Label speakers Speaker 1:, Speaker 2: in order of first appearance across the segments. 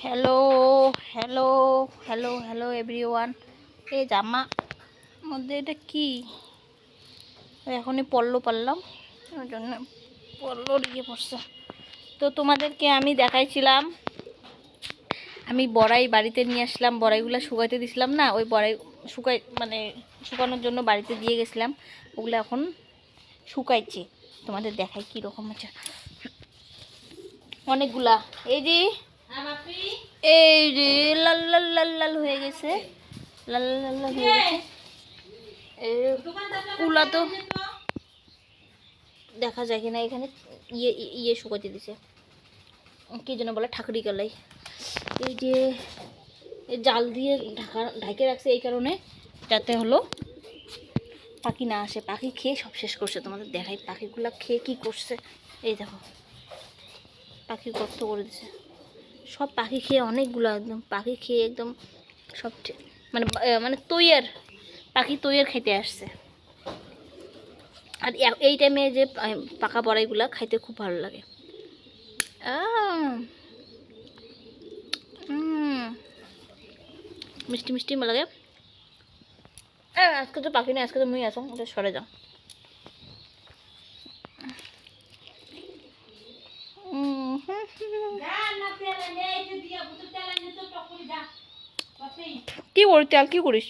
Speaker 1: Hello hello hello hello everyone. এই জামা মধ্যে এটা কি এখনই পারলাম, ওই জন্য পড়লো দিয়ে পড়ছে। তো তোমাদেরকে আমি দেখাইছিলাম, আমি বড়াই বাড়িতে নিয়ে আসলাম, বড়াইগুলো শুকাইতে দিছিলাম না, ওই বড়াই শুকানোর জন্য বাড়িতে দিয়ে গেছিলাম। ওগুলো এখন শুকাইছে, তোমাদের দেখাই কীরকম আছে। অনেকগুলা এই যে এই রে লাল লাল লাল লাল হয়ে গেছে, লাল লাল লাল হয়ে গেছে। কুলা তো দেখা যায় কিনা, এখানে ইয়ে ইয়ে শুকাতে দিছে, কি যেন বলে ঠাকুরি কালাই। এই যে জাল দিয়ে ঢাকে রাখছে এই কারণে যাতে হলো পাখি না আসে। পাখি খেয়ে সব শেষ করছে, তোমাদের দেখাই পাখিগুলা খেয়ে কি করছে। এই দেখো পাখি গর্ত করে দিছে, সব পাখি খেয়ে অনেকগুলো একদম পাখি খেয়ে একদম সব মানে মানে তৈয়ার পাখি তৈয়ার খেতে আসছে। আর এই টাইমে যে পাকা বড়াইগুলা খাইতে খুব ভালো লাগে। মিষ্টি মিষ্টি লাগে। আজকে তো পাখি নেই, আজকে তো মুই আসো, ওটা সরে যাও। কি করিস তেল, কি করিস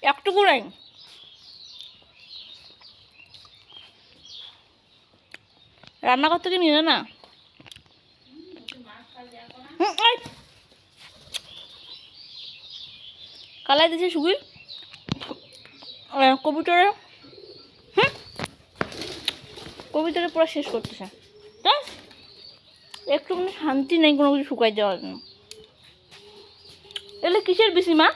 Speaker 1: একটুকু নাই। রান্না করতে কি নিয়ে না কালাই দিছে সুগির কবিতারে, কবিতারে পুরো শেষ করতেছে। তাই একটু মানে শান্তি নেই কোনো কিছু শুকাই দেওয়ার জন্য। এগুলো কিসের বিসি মা?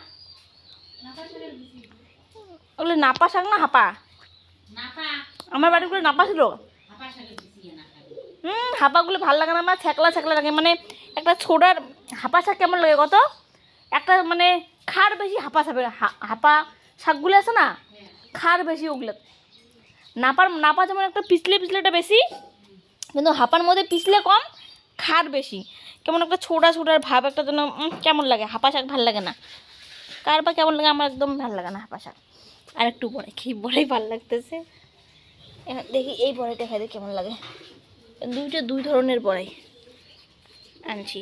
Speaker 1: ওগুলো নাপা শাক না হাপা? আমার বাড়িগুলো নাপা ছিল। হাপাগুলো ভালো লাগে না আমার, ছ্যাকলা ছ্যাকলা লাগে। মানে একটা ছোটার হাপা শাক কেমন লাগে কত, একটা মানে খার বেশি হাপা শাক, হাপা শাকগুলো আছে না খার বেশি ওগুলো। নাপা যেমন একটা পিছলেটা বেশি, কিন্তু হাপার মধ্যে পিছলে কম, খার বেশি। কেমন একটা ছোটার ভাব একটা যেন কেমন লাগে, হাপা শাক ভাল লাগে না। কার বা কেমন লাগে, আমার একদম ভাল লাগে না হাপা শাক। আর একটু বড়াই খেয়ে বড়াই ভাল লাগতেছে। দেখি এই বড়াইটা খাইতে কেমন লাগে। দুই ধরনের বড়াই আনছি,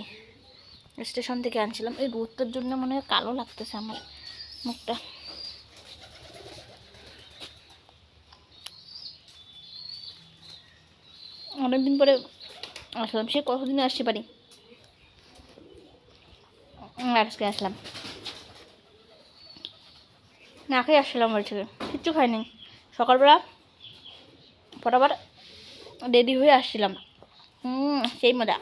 Speaker 1: স্টেশন থেকে আনছিলাম। এই রোদটার জন্য মনে হয় কালো লাগতেছে আমার মুখটা। অনেকদিন পরে আসলাম, সে কতদিনে আসতে পারি, আজকে আসলাম। না খেয়ে আসছিলাম বাড়ি থেকে, কিচ্ছু খাইনি। সকালবেলা ফটাফট রেডি হয়ে আসছিলাম। সেই মজা।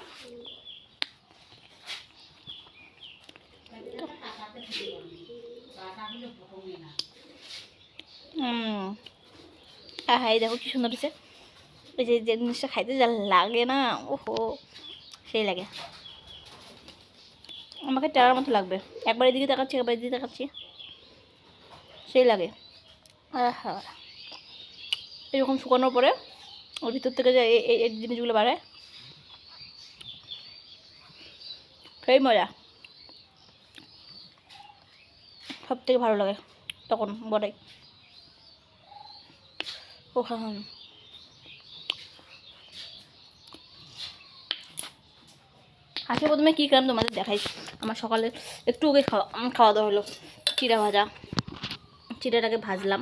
Speaker 1: হ্যাঁ এই দেখো কি সুন্দর হয়েছে। ওই যে জিনিসটা খাইতে যা লাগে না, ওহো সেই লাগে। আমাকে টেরার মতো লাগবে, একবার এদিকে তাকাচ্ছি একবার এদিকে তাকাচ্ছি, সেই লাগে। হ্যাঁ এরকম শুকানোর পরে ওর ভিতর থেকে যে এই জিনিসগুলো বাড়ায়, সেই মজা। সব থেকে ভালো লাগে তখন বড়াই। ও হ্যাঁ আজকে প্রথমে কী খেলাম তোমাদের দেখাই। আমার সকালে একটু ওকে খাওয়া দাওয়া হলো চিড়া ভাজা। চিড়াটাকে ভাজলাম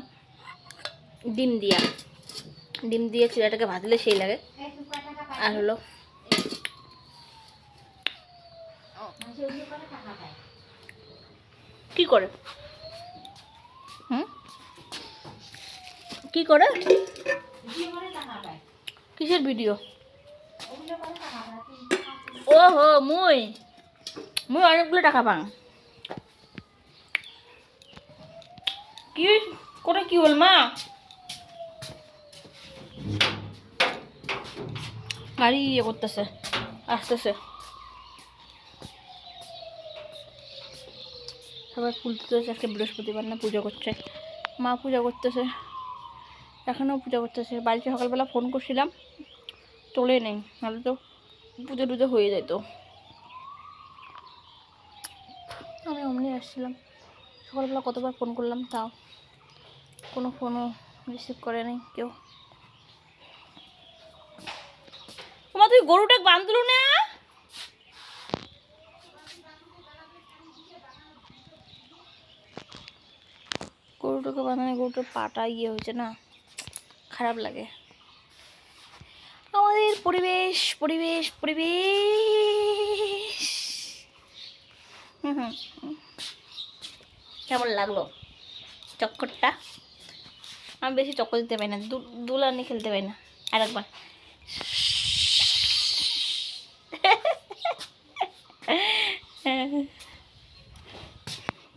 Speaker 1: ডিম দিয়ে চিড়াটাকে ভাজলে সেই লাগে। আর হলো কি করে কি করে কিসের ভিডিও? ও হো মুই অনেকগুলো টাকা পাং। কি করে কি হল মা? গাড়ি ইয়ে করতেছে, আসতেছে। সবাই ফুল তুলতেছে, আজকে বৃহস্পতিবার না, পুজো করছে। মা পূজা করতেছে, এখনও পূজা করতেছে। বাড়িতে সকালবেলা ফোন করছিলাম, চলে নেই, নাহলে তো পুজো টুজো হয়ে যেত। আমি অমনি আসছিলাম, সকালবেলা কতবার ফোন করলাম তাও কোনো ফোনও রিসিভ করে নেই কেউ। তোমার তুই গরুটা বাঁধলো না? গরুটাকে বাঁধানো, গরুটার পাটা ইয়ে হয়েছে না, খারাপ লাগে। আমাদের পরিবেশ পরিবেশ পরিবেশ। কেমন লাগলো চক্করটা? আমি বেশি চক্কর দিতে পারি না, দুলানি খেলতে পারি না। আর একবার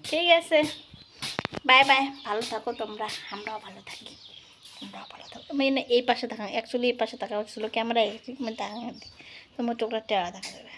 Speaker 1: ঠিক আছে, বাই বাই, ভালো থাকো তোমরা, আমরাও ভালো থাকি, তোমরাও ভালো থাকো। মানে এই পাশে থাকা, অ্যাকচুয়ালি এই পাশে থাকা হচ্ছিলো ক্যামেরায়, মানে দেখা তোমার চোখটা টেরা দেখা যাবে।